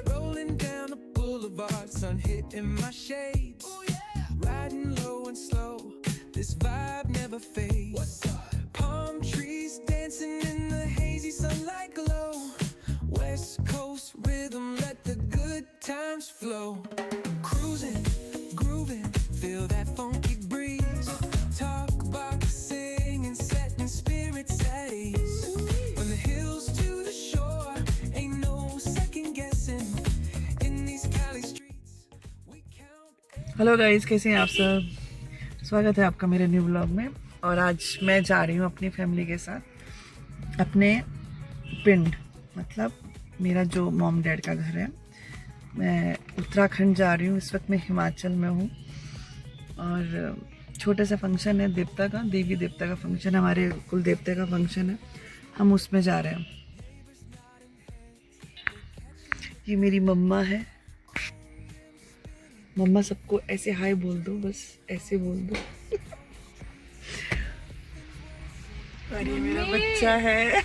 Rolling down the boulevard, sun hitting my shades. Riding low and slow, this vibe never fades. Palm trees dancing in the hazy sunlight glow. West Coast rhythm, let the good times flow. Cruising, grooving, feel that funky breeze. Talk about singing, setting spirits at ease. From the hills to the shore, ain't no second guessing. In these Cali streets, we count. Hello guys, कैसे हैं आप सब? स्वागत है आपका मेरे new blog में। और आज मैं जा रही हूँ अपनी फैमिली के साथ अपने पिंड, मतलब मेरा जो मॉम डैड का घर है। मैं उत्तराखंड जा रही हूँ, इस वक्त मैं हिमाचल में हूँ। और छोटा सा फंक्शन है देवता का, देवी देवता का फंक्शन है, हमारे कुल देवता का फंक्शन है, हम उसमें जा रहे हैं। ये मेरी मम्मा है। मम्मा सबको ऐसे हाय बोल दो, बस ऐसे बोल दो। और ये मेरा बच्चा है।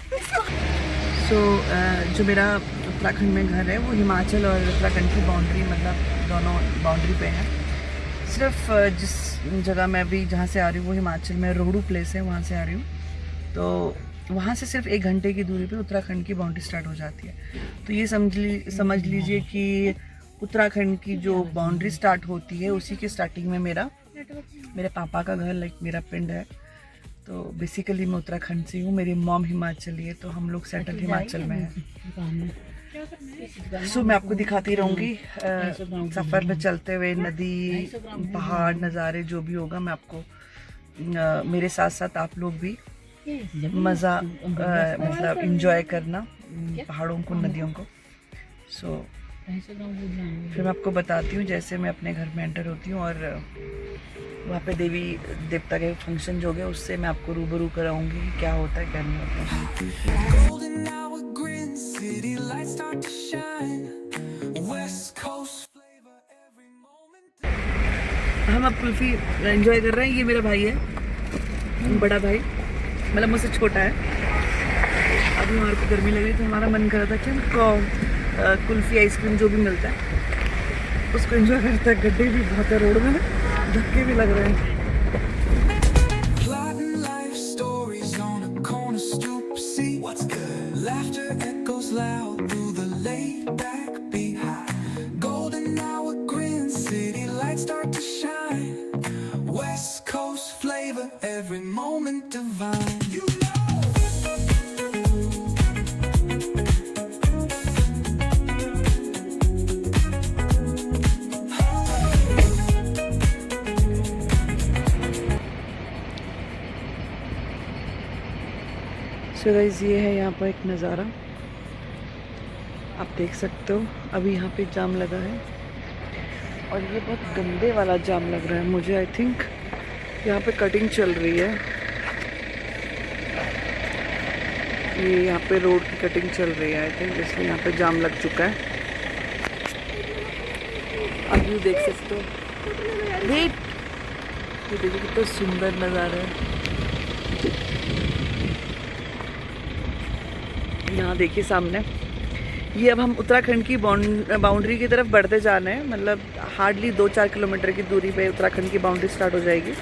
जो मेरा उत्तराखंड में घर है वो हिमाचल और उत्तराखंड की बाउंड्री, मतलब दोनों बाउंड्री पे है। सिर्फ जिस जगह मैं अभी जहाँ से आ रही हूँ वो हिमाचल में रोहड़ू प्लेस है, वहाँ से आ रही हूँ। तो वहाँ से सिर्फ 1 घंटे की दूरी पे उत्तराखंड की बाउंड्री स्टार्ट हो जाती है। तो ये समझ लीजिए कि उत्तराखंड की जो बाउंड्री स्टार्ट होती है उसी के स्टार्टिंग में मेरे पापा का घर, लाइक मेरा पिंड है। तो बेसिकली मैं उत्तराखंड से हूँ, मेरी मॉम हिमाचली है, तो हम लोग सेटल हिमाचल में हैं। मैं आपको दिखाती रहूँगी सफ़र में चलते हुए, नदी, पहाड़, नज़ारे जो भी होगा मैं आपको, मेरे साथ साथ आप लोग भी मज़ा मतलब इंजॉय करना पहाड़ों को, नदियों को। फिर मैं आपको बताती हूँ जैसे मैं अपने घर में एंटर होती हूँ और वहाँ पे देवी देवता के फंक्शन जो गए उससे मैं आपको रूबरू कराऊंगी क्या होता है क्या नहीं होता है। हम अब कुल्फी एंजॉय कर रहे हैं। ये मेरा भाई है, बड़ा भाई, मतलब मुझसे छोटा है। अभी हमारे को गर्मी लग रही तो हमारा मन कर रहा था कि हमको कुल्फी आइसक्रीम जो भी मिलता है उसको एंजॉय करता है। गड्ढे भी बहुत है रोड में, धक्के भी लग रहे हैं। सो गाइस, ये है यहाँ पर एक नज़ारा, आप देख सकते हो। अभी यहाँ पे जाम लगा है और ये बहुत गंदे वाला जाम लग रहा है मुझे। आई थिंक यहाँ पे कटिंग चल रही है, ये यहाँ पे रोड की कटिंग चल रही है आई थिंक, इसलिए यहाँ पे जाम लग चुका है। आप व्यू देख सकते हो, वेट, ये देखिए कितना सुंदर नज़ारा है। यहाँ देखिए सामने, ये अब हम उत्तराखंड की बाउंड्री की तरफ बढ़ते जाना है। मतलब हार्डली 2-4 किलोमीटर की दूरी पे उत्तराखंड की बाउंड्री स्टार्ट हो जाएगी।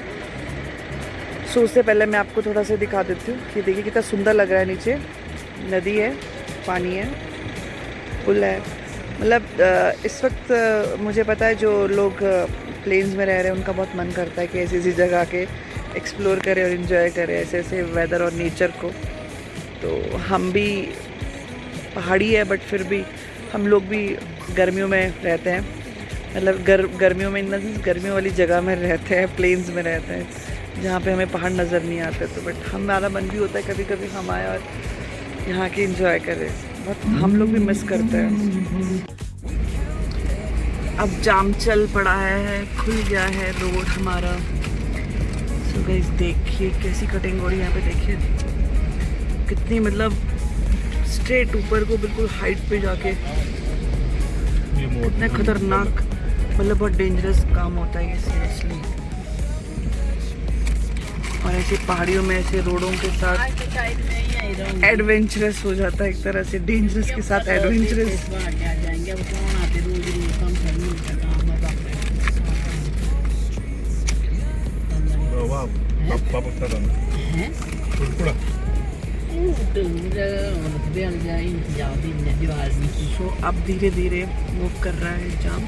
उससे पहले मैं आपको थोड़ा सा दिखा देती हूँ। ये देखिए कितना सुंदर लग रहा है, नीचे नदी है, पानी है, पुल है। मतलब इस वक्त मुझे पता है जो लोग प्लेन्स में रह रहे हैं उनका बहुत मन करता है कि ऐसी ऐसी जगह के एक्सप्लोर करें और इन्जॉय करें ऐसे ऐसे वेदर और नेचर को। तो हम भी पहाड़ी है बट फिर भी हम लोग भी गर्मियों में रहते हैं, मतलब गर्मियों में गर्मियों वाली जगह में रहते हैं, प्लेन्स में रहते हैं जहाँ पे हमें पहाड़ नज़र नहीं आते। तो बट हमारा मन भी होता है कभी कभी हम आए और यहाँ की एंजॉय करें, बहुत हम लोग भी मिस करते हैं। अब जाम चल पड़ा है, खुल गया है रोड हमारा। सो गाइस देखिए कैसी कटिंग हो रही है यहाँ पे, देखिए कितनी मतलब स्ट्रेट ऊपर को बिल्कुल हाइट पे जाके, कितना खतरनाक, मतलब बहुत डेंजरस काम होता है ये सीरियसली। ऐसे पहाड़ियों में ऐसे रोडों के साथ एडवेंचरस हो जाता है, एक तरह से डेंजरस के साथ एडवेंचरस। तो अब धीरे धीरे मूव कर रहा है जाम।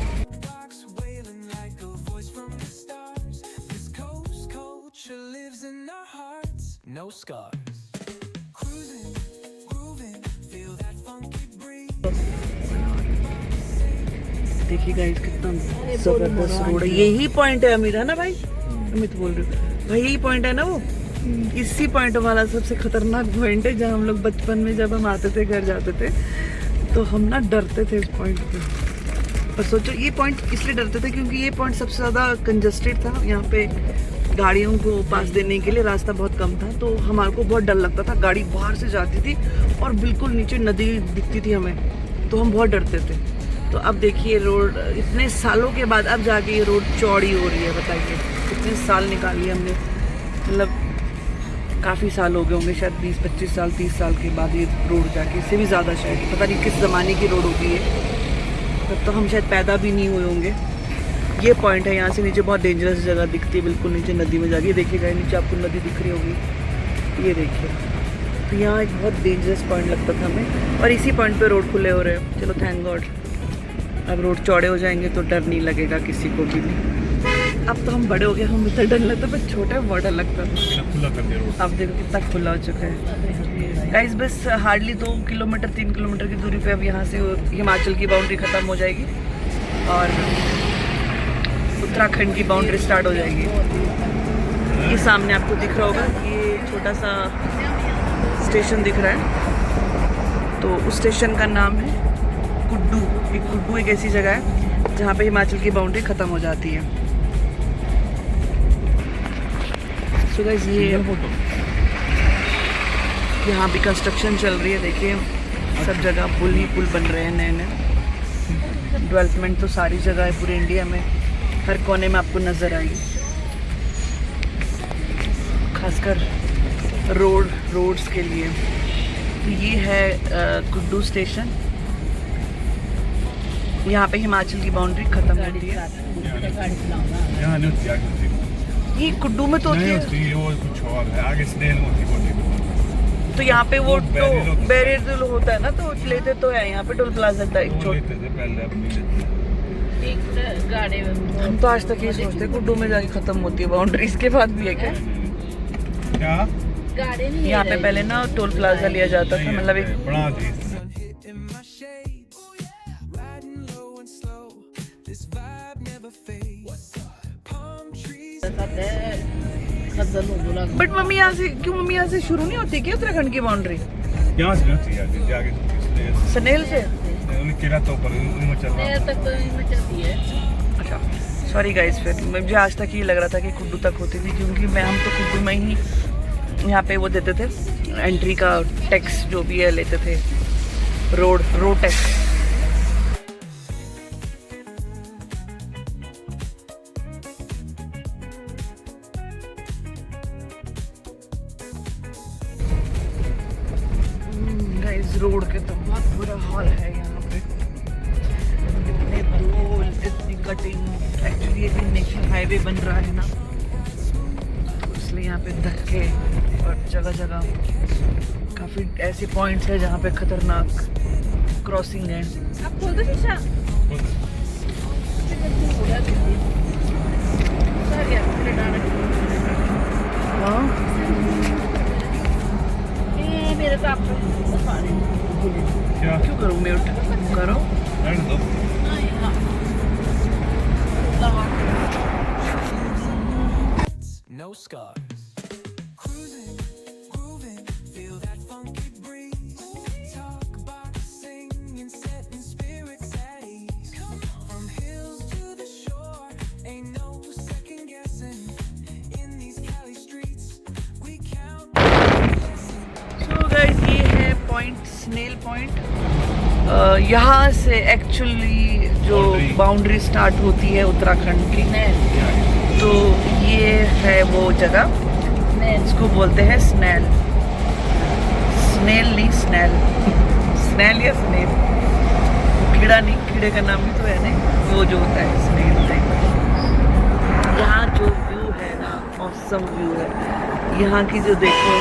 Box wailing like a voice from the stars. This coast culture lives in our hearts. No scars. Cruising, grooving, feel that funky breeze. देखिए गाइस कितना जबरदस्त रोड है। यही पॉइंट है अमीर, है ना भाई? अमित बोल रही हूँ भाई, यही पॉइंट है ना वो। इसी पॉइंट वाला सबसे खतरनाक पॉइंट है, जहाँ हम लोग बचपन में जब हम आते थे घर जाते थे तो हम ना डरते थे इस पॉइंट पे। पर सोचो ये पॉइंट इसलिए डरते थे क्योंकि ये पॉइंट सबसे ज़्यादा कंजस्टेड था। यहाँ पे गाड़ियों को पास देने के लिए रास्ता बहुत कम था, तो हमारे को बहुत डर लगता था। गाड़ी बाहर से जाती थी और बिल्कुल नीचे नदी दिखती थी हमें, तो हम बहुत डरते थे। तो अब देखिए रोड इतने सालों के बाद अब जाके ये रोड चौड़ी हो रही है। बताइए कितने साल निकाली हमने, मतलब काफ़ी साल हो गए होंगे, शायद 20-25 साल 30 साल के बाद ये रोड जाके, इससे भी ज़्यादा शायद, पता नहीं किस ज़माने की रोड होगी ये, तब तो हम शायद पैदा भी नहीं हुए होंगे। ये पॉइंट है, यहाँ से नीचे बहुत डेंजरस जगह दिखती है, बिल्कुल नीचे नदी में जाके। देखिएगा नीचे आपको नदी दिख रही होगी, ये देखिए। तो यहाँ एक बहुत डेंजरस पॉइंट लगता था हमें, और इसी पॉइंट पे रोड खुले हो रहे हैं। चलो थैंक गॉड, अब रोड चौड़े हो जाएंगे तो डर नहीं लगेगा किसी को भी नहीं। अब तो हम बड़े हो गए, हम इतना डर लगता, पर छोटे में बहुत डर लगता था। अब देखो कितना खुला हो चुका है गाइस। बस हार्डली 2 किलोमीटर 3 किलोमीटर की दूरी पे अब यहाँ से हिमाचल की बाउंड्री ख़त्म हो जाएगी और उत्तराखंड की बाउंड्री स्टार्ट हो जाएगी। ये सामने आपको दिख रहा होगा, ये छोटा सा स्टेशन दिख रहा है, तो उस स्टेशन का नाम है कुड्डू। कुड्डू एक ऐसी जगह है जहाँ पे हिमाचल की बाउंड्री ख़त्म हो जाती है। सो गाइस ये यहाँ भी कंस्ट्रक्शन चल रही है, देखिए सब जगह पुल ही पुल बन रहे हैं नए नए। डेवलपमेंट तो सारी जगह है पूरे इंडिया में, हर कोने में आपको नज़र आएगी, खासकर रोड्स के लिए। तो ये है कुड्डू स्टेशन, यहाँ पे हिमाचल की बाउंड्री खत्म होती है। ये कुड्डू में तो होती है, वो कुछ और है, आगे स्नेल होती तो यहाँ पे वो तो बैरियर होता है ना, तो लेते तो है यहाँ पे टोल प्लाजा का एक हम तो आज तक ये सोचते कुड्डू में जाके खत्म होती है बाउंड्री, इसके बाद भी है क्या? यहाँ पे पहले ना टोल प्लाजा लिया जाता था, मतलब एक Sun hitting my shades. Riding low and slow. This vibe never fades. Palm trees. But mummy यहाँ से क्यों, मम्मी यहाँ से शुरू नहीं होती क्या उत्तराखंड की बाउंड्री? यहाँ से होती है, जाके सनेल से? किला तो पर चलती है। अच्छा सॉरी गाइस, फिर मुझे आज तक ये लग रहा था कि कुड्डू तक होती थी, क्योंकि हम तो कुड्डू में ही यहाँ पे वो देते थे एंट्री का टैक्स जो भी है लेते थे, रोड टैक्स। गाइस रोड के तो बहुत बुरा हाल है यहाँ पे, इतने धूल, इतनी कटिंग। एक्चुअली ये भी नेशनल हाईवे बन रहा है ना, तो इसलिए यहाँ पे धक्के और जगह जगह काफ़ी ऐसे पॉइंट्स है जहाँ पे खतरनाक क्रॉसिंग है। आप खोल दो शीशा। हाँ मेरे तो आपको क्या क्यों करूँ म्यूट करो? रहने दो। No scars. Cruising, grooving, feel that funky breeze. Talk boxing and setting spirits at ease. From hills to the shore, ain't no second guessing. In these Cali streets, we count. So guys ये है point, snail point. यहाँ से actually जो boundary start होती है उत्तराखंड की, तो ये है वो जगह इसको बोलते हैं स्नेल। स्नेल नहीं स्नेल, स्नेल या स्नेल, कीड़ा नहीं, कीड़े का नाम भी तो है नहीं, वो जो होता है स्नेल टाइप। यहाँ जो व्यू है ना, ऑसम व्यू है यहाँ की। जो देखो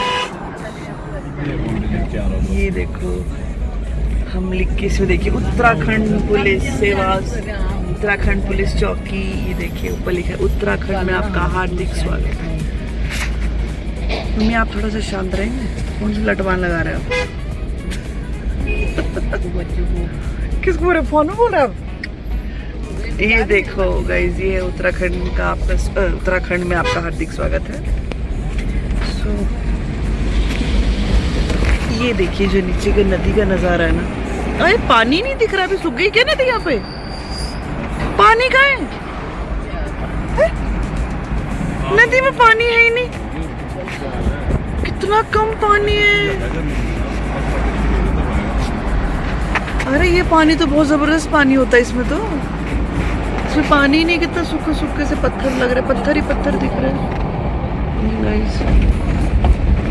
ये देखो, हम लिख के इसमें देखिए उत्तराखंड पुलिस सेवा, उत्तराखंड पुलिस चौकी। ये देखिए ऊपर लिखा है उत्तराखंड में आपका हार्दिक स्वागत है। मम्मी आप थोड़ा सा शांत रहेंगे, कौन सी लटवान लगा रहे हो? किसको बोल रहे, फोन में बोल रहे हो? ये देखो गाइस, ये है उत्तराखंड का आपका, उत्तराखंड में आपका हार्दिक स्वागत है। सो ये देखिए जो नीचे के नदी का नजारा है ना, अरे पानी नहीं दिख रहा, अभी सूख गई क्या नदी? यहाँ पे पानी कहाँ है? नदी में पानी है ही नहीं, कितना कम पानी है। अरे ये पानी तो बहुत जबरदस्त पानी होता है इसमें, तो इसमें पानी ही नहीं, कितना सूखे सूखे से पत्थर लग रहे, पत्थर ही पत्थर दिख रहे हैं।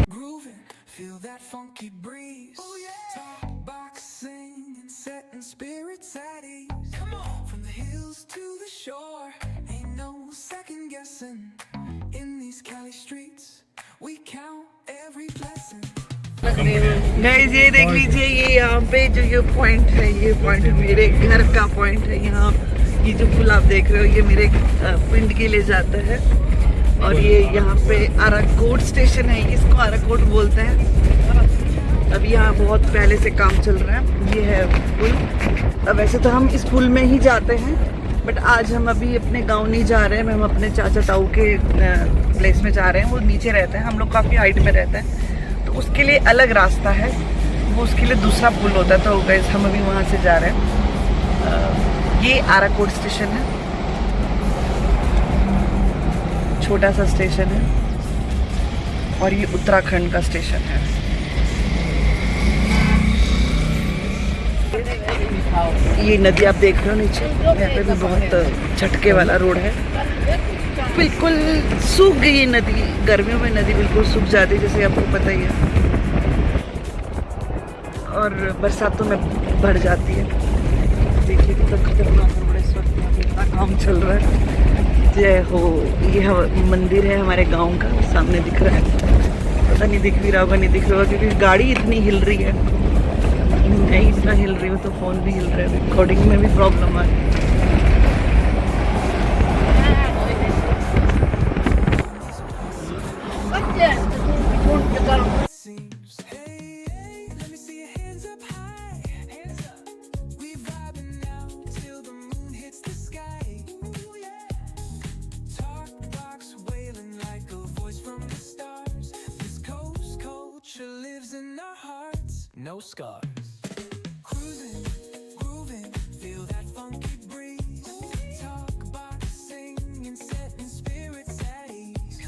Grooving, feel that funky breeze. Oh yeah. Talk, boxing, and setting spirits at ease. Come on, from the hills to the shore, ain't no second guessing. In these Cali streets, we count every blessing. Guys ये देख लीजिए, ये यहाँ पे जो ये point है, ये पॉइंट मेरे घर का पॉइंट है। यहाँ ये जो पुल आप देख रहे हो, ये मेरे पिंड के लिए जाता है। और ये यहाँ पे आराकोट स्टेशन है, इसको आराकोट बोलते हैं। अभी यहाँ बहुत पहले से काम चल रहा है। ये है पुल। वैसे तो हम इस पुल में ही जाते हैं, बट आज हम अभी अपने गांव नहीं जा रहे हैं, हम अपने चाचा ताऊ के प्लेस में जा रहे हैं। वो नीचे रहते हैं, हम लोग काफ़ी हाइट में रहते हैं, तो उसके लिए अलग रास्ता है, वो उसके लिए दूसरा पुल होता है। तो गाइस हम अभी वहाँ से जा रहे हैं। ये आराकोट स्टेशन है, छोटा सा स्टेशन है, और ये उत्तराखंड का स्टेशन है। ये नदी आप देख रहे हो नीचे, यहाँ पे भी बहुत झटके वाला रोड है। बिल्कुल सूख गई ये नदी, गर्मियों में नदी बिल्कुल सूख जाती है, जैसे आपको पता ही है, और बरसातों में भर जाती है। देखिए कितना खतरनाक रोड है इस वक्त, यहाँ पे इतना काम चल रहा है। जय हो। ये मंदिर है हमारे गांव का, सामने दिख रहा है, पता नहीं दिख भी रहा होगा, नहीं दिख रहा होगा, क्योंकि गाड़ी इतनी हिल रही है। मैं इतना हिल रही हूँ तो फ़ोन भी हिल रहा है, रिकॉर्डिंग में भी प्रॉब्लम आ रही है। Seems, hey, hey, let me see your hands up high. Hands up. We vibing now till the moon hits the sky. Ooh, yeah. Talk box wailing like a voice from the stars. This coast culture lives in our hearts. No scars. Cruising, grooving, feel that funky breeze. Talk boxing and setting spirits at ease.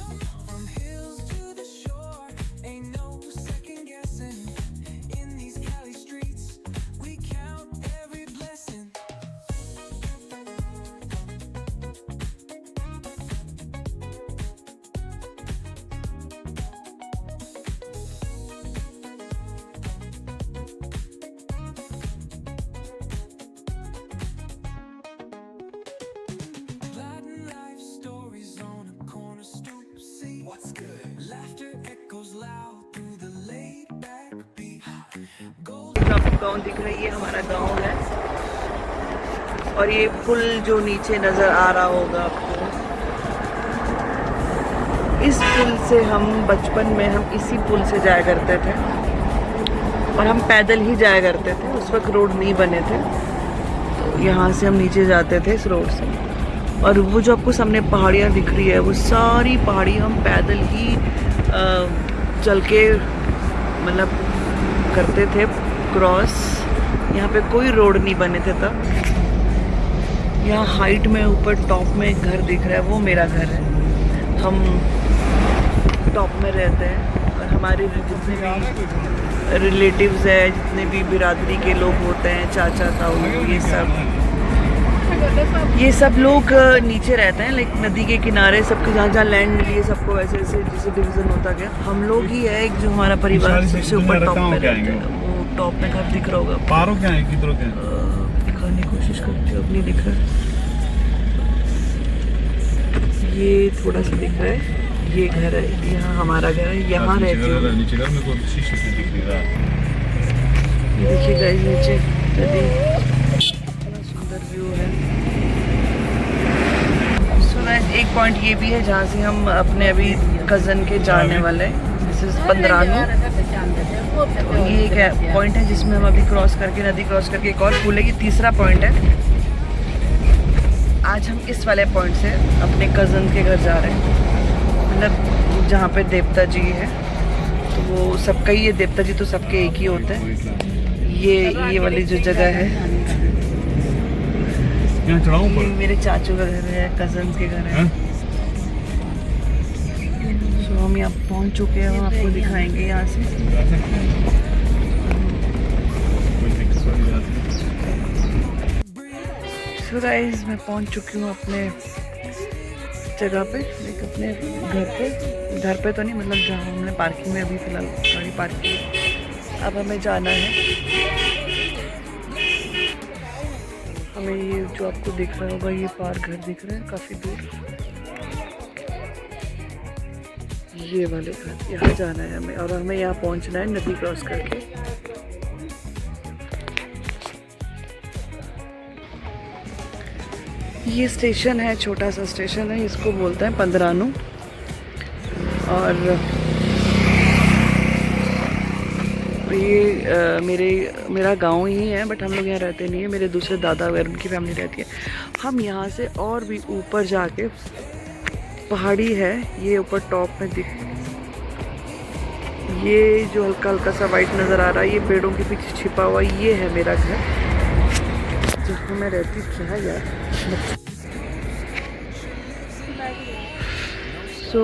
From hills to the shore, ain't no second guessing. In these Cali streets, we count every blessing. Latin life stories on a corner stoop. See what's good. Laughter echoes loud through the laid back beat. Gold. आपको गाँव दिख रही है, हमारा गाँव है। और ये पुल जो नीचे नज़र आ रहा होगा आपको, इस पुल से हम बचपन में हम इसी पुल से जाया करते थे, और हम पैदल ही जाया करते थे। उस वक्त रोड नहीं बने थे, तो यहाँ से हम नीचे जाते थे इस रोड से। और वो जो आपको सामने पहाड़ियाँ दिख रही है, वो सारी पहाड़ियाँ हम पैदल ही चल के मतलब करते थे क्रॉस। यहाँ पे कोई रोड नहीं बने थे तब। यहाँ हाइट में ऊपर टॉप में एक घर दिख रहा है, वो मेरा घर है। हम टॉप में रहते हैं, और हमारे जितने भी रिलेटिव्स है, जितने भी बिरादरी के लोग होते हैं, चाचा ताऊ, ये सब ये सब लोग नीचे रहते हैं, लाइक नदी के किनारे, सबके जहाँ जहाँ लैंड मिली है सबको वैसे वैसे जैसे डिवीजन होता गया। हम लोग ही है एक जो हमारा परिवार सबसे ऊपर टॉप पे रहता है, वो टॉप में घर दिख रहा होगा। पारो क्या है, किधरों क्या है? दिखाने की कोशिश करती हूँ, अब नहीं दिख रहा है। ये थोड़ा सा दिख रहा है, ये घर है, यहाँ हमारा घर है, यहाँ रहती हूँ। नीचे घर में कोई शीशे से दिख नहीं रहा। ये देखिए गाइस नीचे नदी, बड़ा सुंदर व्यू है। सो गाइस एक पॉइंट ये भी है जहाँ से हम अपने अभी कज़न के जाने वाले हैं, दिस इज पंद्रानू। ये एक पॉइंट है जिसमें हम अभी क्रॉस करके, नदी क्रॉस करके एक और पुल है, ये तीसरा पॉइंट है। आज हम इस वाले पॉइंट से अपने कज़न के घर जा रहे हैं, मतलब जहाँ पे देवता जी है, तो वो सबका ही, ये देवता जी तो सबके एक ही होते हैं। ये वाली जो जगह है, यहाँ चढ़ाऊं ये पर? मेरे चाचू का घर है, कज़न के घर है। सो हम यहाँ पहुँच चुके हैं, हम आपको दिखाएंगे यहाँ से। सो गाइस मैं पहुँच चुकी हूँ अपने जगह पे, लाइक अपने घर पे तो नहीं, मतलब जहाँ हमने पार्किंग में अभी फ़िलहाल गाड़ी पार्क की। अब हमें जाना है, हमें ये जो आपको दिख रहा होगा ये पार्क घर दिख रहा है काफ़ी दूर, ये वाले घर, यहाँ जाना है हमें, और हमें यहाँ पहुँचना है नदी क्रॉस करके। ये स्टेशन है, छोटा सा स्टेशन है, इसको बोलते हैं पंद्रानू। और ये मेरा गांव ही है, बट हम लोग यहाँ रहते नहीं है, मेरे दूसरे दादा वगैरह उनकी फैमिली रहती है। हम यहाँ से और भी ऊपर जाके, पहाड़ी है ये ऊपर टॉप में दिख, ये जो हल्का हल्का सा वाइट नज़र आ रहा है, ये पेड़ों के पीछे छिपा हुआ, ये है मेरा घर जिसमें मैं रहती क्या यार। सो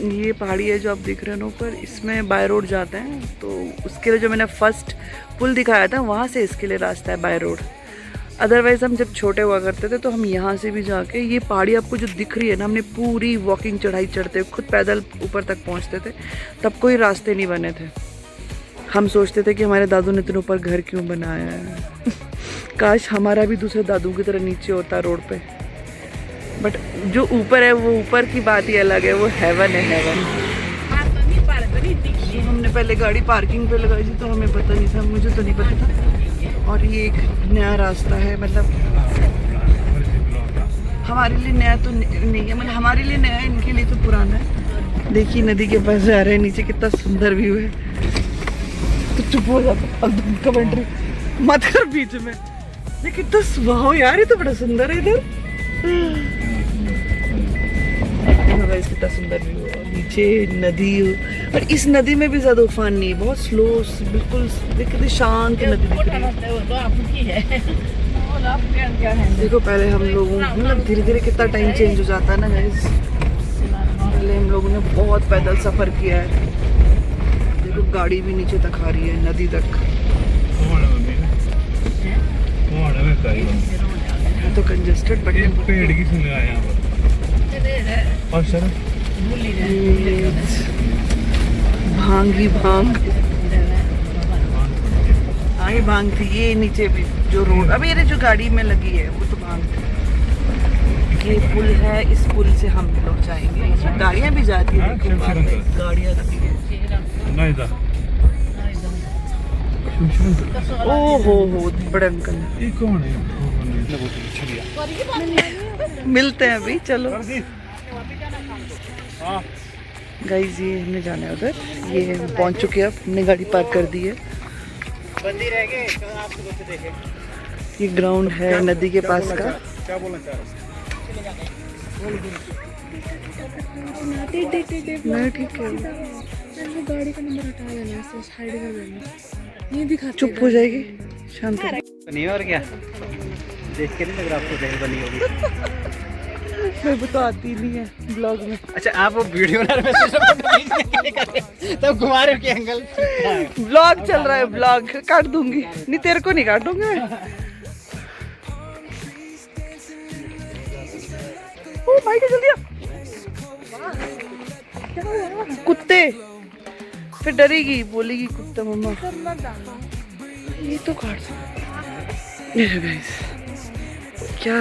ये पहाड़ी है जो आप देख रहे हैं ना ऊपर, इसमें बाय रोड जाते हैं, तो उसके लिए जो मैंने फर्स्ट पुल दिखाया था वहाँ से इसके लिए रास्ता है बाय रोड। अदरवाइज़ हम जब छोटे हुआ करते थे तो हम यहाँ से भी जाके, ये पहाड़ी आपको जो दिख रही है ना, हमने पूरी वॉकिंग चढ़ाई चढ़ते खुद पैदल ऊपर तक पहुँचते थे, तब कोई रास्ते नहीं बने थे। हम सोचते थे कि हमारे दादू ने इतने ऊपर घर क्यों बनाया है काश हमारा भी दूसरे दादू की तरह नीचे होता रोड पे, बट जो ऊपर है वो ऊपर की बात ही अलग है, वो हेवन है, हेवन। हमने पहले गाड़ी पार्किंग पे लगाई थी तो हमें पता नहीं था, मुझे तो नहीं पता था। और ये एक नया रास्ता है, मतलब हमारे लिए नया तो नहीं है, मतलब हमारे लिए नया है, इनके लिए तो पुराना है। देखिए नदी के पास जा रहे हैं, नीचे कितना सुंदर व्यू है। तो चुप हो जाता, फालतू कमेंट्री मत कर बीच में। ये कितना वाह यार, ये तो बड़ा सुंदर है इधर, कितना सुंदर व्यू है, नीचे नदी, और इस नदी में भी ज्यादा उफान नहीं है, बहुत स्लो, बिल्कुल कितनी शांत नदी दिख रही है। देखो पहले हम लोगों, मतलब धीरे धीरे कितना टाइम चेंज हो जाता है ना गाइस। पहले हम लोगों ने बहुत पैदल सफर किया है, देखो गाड़ी भी नीचे तक आ रही है, नदी तक। तो कंजेस्टेड, बट पेड़ की सुन लगा यहाँ पर। और सर भांग ही भांग, आगे भांग थी, ये नीचे भी जो रोड अभी ये जो गाड़ी में लगी है वो तो भांग थी। ये पुल है, इस पुल से हम लोग जाएंगे, इसमें गाड़ियाँ भी जाती है, गाड़ियाँ लगती है। ओहो हो बड़े अंकल, ये कौन है? मिलते हैं अभी, चलो गाइस। ये हमने जाना है उधर, ये हम पहुंच चुके हैं, हमने गाड़ी पार्क कर दी है। ये ग्राउंड है नदी के पास का। क्या बोलना चाह रहे? नहीं ठीक है, गाड़ी का नंबर हटा देना, इससे साइड कर देना, ये दिखाते चुप हो जाएगी, शांत हो। नहीं और क्या देख के नहीं लग रहा आपको जहर बनी होगी। मेरे को तो आती नहीं है ब्लॉग में। अच्छा आप वो वीडियो तब घुमा रहे हो कि एंगल ब्लॉग चल रहा है, ब्लॉग काट दूंगी, नहीं तेरे को नहीं काटूंगी मैं। माइक जल्दी आ। कुत्ते फिर डरेगी, बोलेगी कुत्ता मम्मा। ये तो काट गाइस, क्या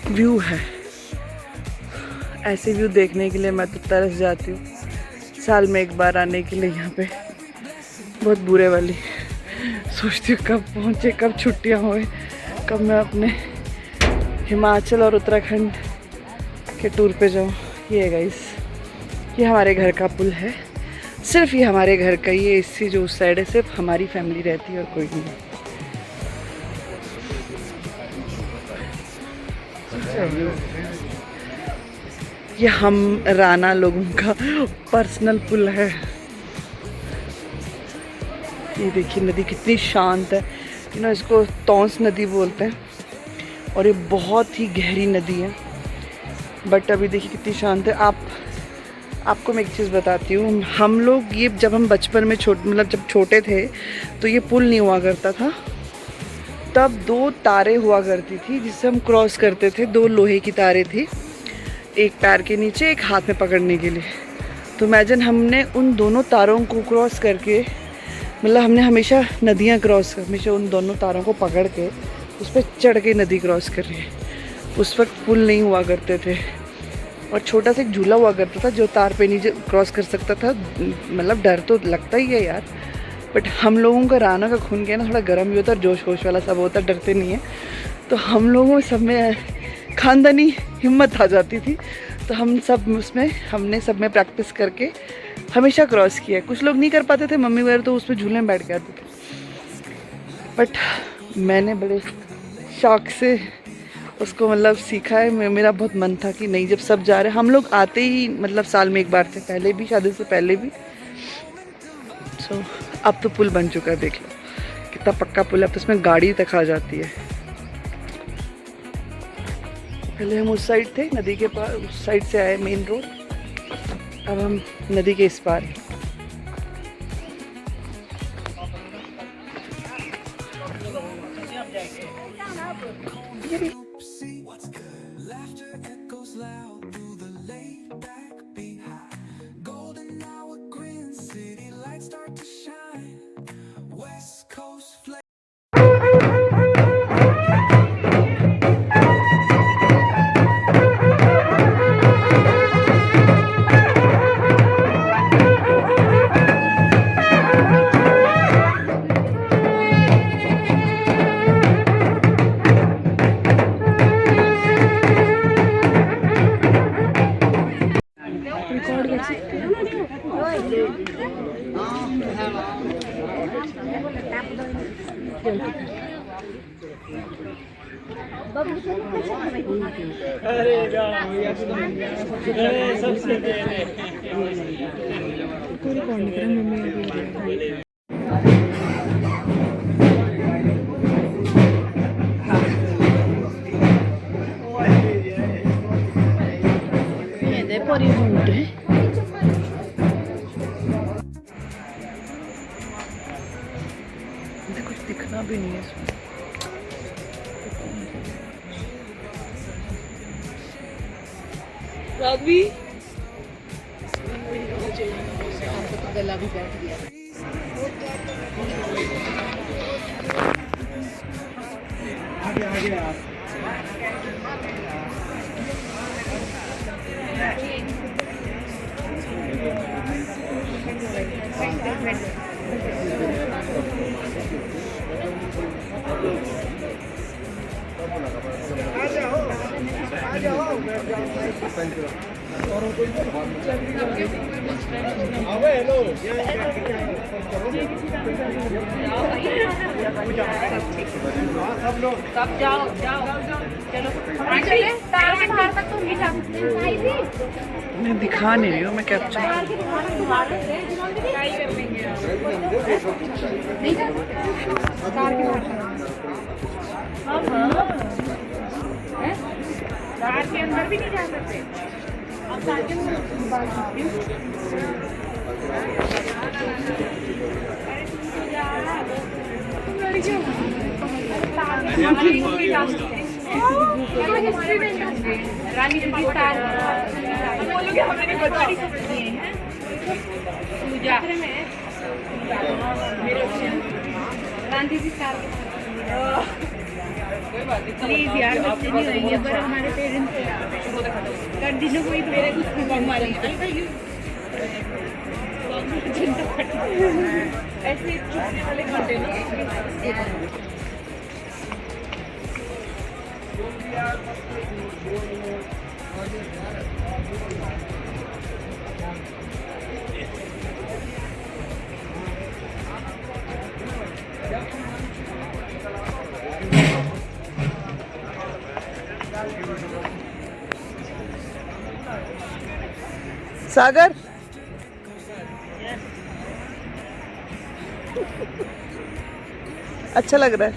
व्यू है। ऐसे व्यू देखने के लिए मैं तो तरस जाती हूँ, साल में एक बार आने के लिए यहाँ पे। बहुत बुरे वाली सोचती हूँ कब पहुँचे, कब छुट्टियाँ होए, कब मैं अपने हिमाचल और उत्तराखंड के टूर पे जाऊँ। ये गाइस, ये हमारे घर का पुल है, सिर्फ ये हमारे घर का। ये इससे जो उस साइड है सिर्फ हमारी फैमिली रहती है और कोई नहीं। ये हम राना लोगों का पर्सनल पुल है। ये देखिए नदी कितनी शांत है। इसको तौंस नदी बोलते हैं और ये बहुत ही गहरी नदी है। बट अभी देखिए कितनी शांत है। आपको मैं एक चीज़ बताती हूँ, हम लोग ये जब हम बचपन में जब छोटे थे तो ये पुल नहीं हुआ करता था। तब 2 तारे हुआ करती थी जिससे हम क्रॉस करते थे। 2 लोहे की तारे थी, एक पैर के नीचे, एक हाथ में पकड़ने के लिए। तो इमेजिन हमने उन दोनों तारों को क्रॉस करके, हमने हमेशा नदियाँ हमेशा उन दोनों तारों को पकड़ के उस पर चढ़ के नदी क्रॉस कर रही है। उस वक्त पुल नहीं हुआ करते थे और छोटा सा एक झूला हुआ करता था जो तार पे नीचे क्रॉस कर सकता था। डर तो लगता ही है यार, बट हम लोगों का राना का खून क्या ना, थोड़ा गर्म भी होता है, जोश होश वाला सब होता है, डरते नहीं है। तो हम लोगों सब में खानदानी हिम्मत आ जाती थी। तो हमने सब में प्रैक्टिस करके हमेशा क्रॉस किया। कुछ लोग नहीं कर पाते थे, मम्मी वगैरह तो उसमें झूले में बैठ के आते थे, बट मैंने बड़े शौक से उसको सीखा है। मेरा बहुत मन था कि नहीं, जब सब जा रहे, हम लोग आते ही साल में एक बार थे, पहले भी, शादी से पहले भी। सो अब तो पुल बन चुका है, देख लो कितना पक्का पुल है। अब तो उसमें गाड़ी तक आ जाती है। पहले हम उस साइड थे, नदी के पास, उस साइड से आए मेन रोड। अब हम नदी के इस पार। कुछ दिखना भी नहीं है इसमें। रवि गला भी बैठ गया। सब जाओ चलो चले तार से बाहर तक तो नहीं जा सकते। मैं दिखा नहीं रही हूँ, मैं कैप्चर कार के अंदर भी नहीं जा सकते। अब कार के अंदर बात करती हूँ। जा सकते रानी जी स्टार बोलोगे हमने बड़ी सब्जी है पूजा गांधी जी स्टार प्लीज यार बच्चे नहीं रहेंगे पर हमारे पेरेंट्स कंटिन्यू कोई मेरे कुछ हमारे ऐसे छुट्टी वाले घंटे ना सागर अच्छा लग रहा है।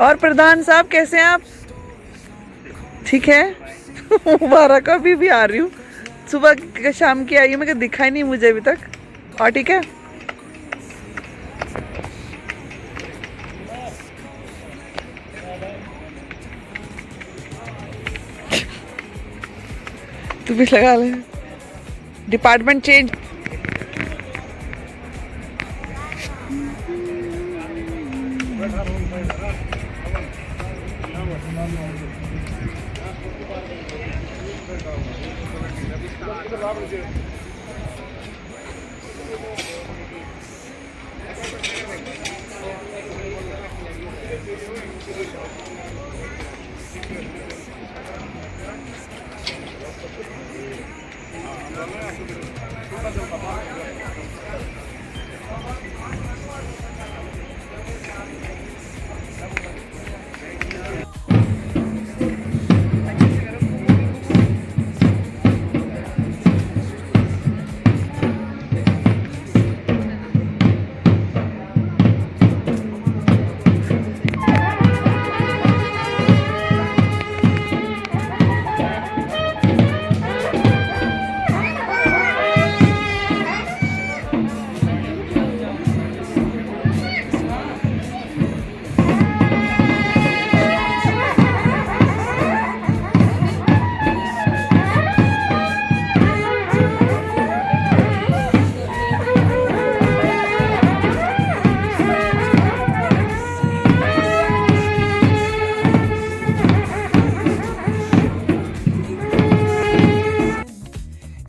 और प्रधान साहब कैसे हैं आप? ठीक है। मुबारक अभी भी आ रही हूँ, सुबह शाम की आई हूँ, मगर दिखाई नहीं मुझे अभी तक। और ठीक है, तू भी लगा ले। Department change.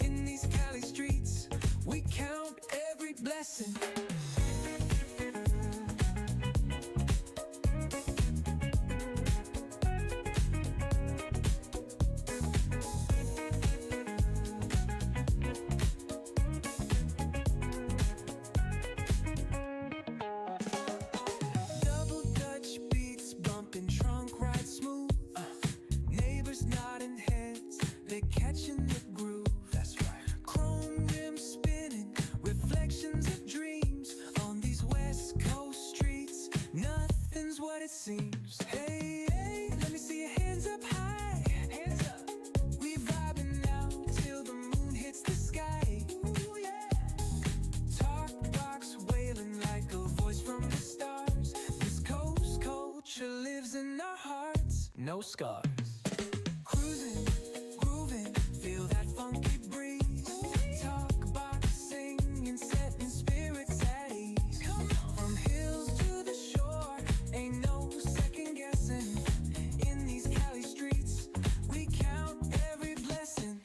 In these Cali streets, we count every blessing. Double Dutch beats bumping, trunk ride smooth. Neighbors nodding heads, they catching the groove. That's right. Chrome rims spinning, reflections of dreams on these West Coast streets. Nothing's what it seems. Hey, hey, let me see your hands up high. Hands up. We vibing now till the moon hits the sky. Ooh, yeah. Talk box wailing like a voice from the stars. This coast culture lives in our hearts. No scars. Cruising, grooving, feel that funky breeze. Talk box singing, setting spirits at ease. From hills to the shore, ain't no second guessing. In these Cali streets, we count every blessing.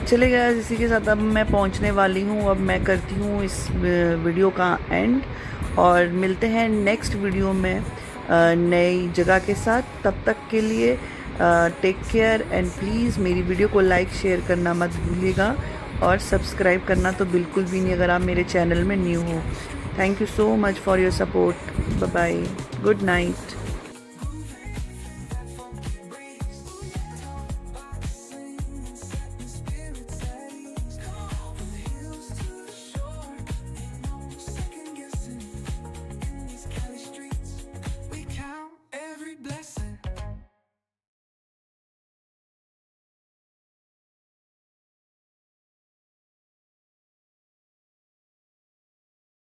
चले गया। इसी के साथ अब मैं पहुंचने वाली हूं। अब मैं करती हूं इस वीडियो का एंड और मिलते हैं नेक्स्ट वीडियो में नई जगह के साथ। तब तक के लिए टेक केयर एंड प्लीज़ मेरी वीडियो को लाइक शेयर करना मत भूलिएगा और सब्सक्राइब करना तो बिल्कुल भी नहीं अगर आप मेरे चैनल में न्यू हो। Thank you so much for your support. Bye bye, good night.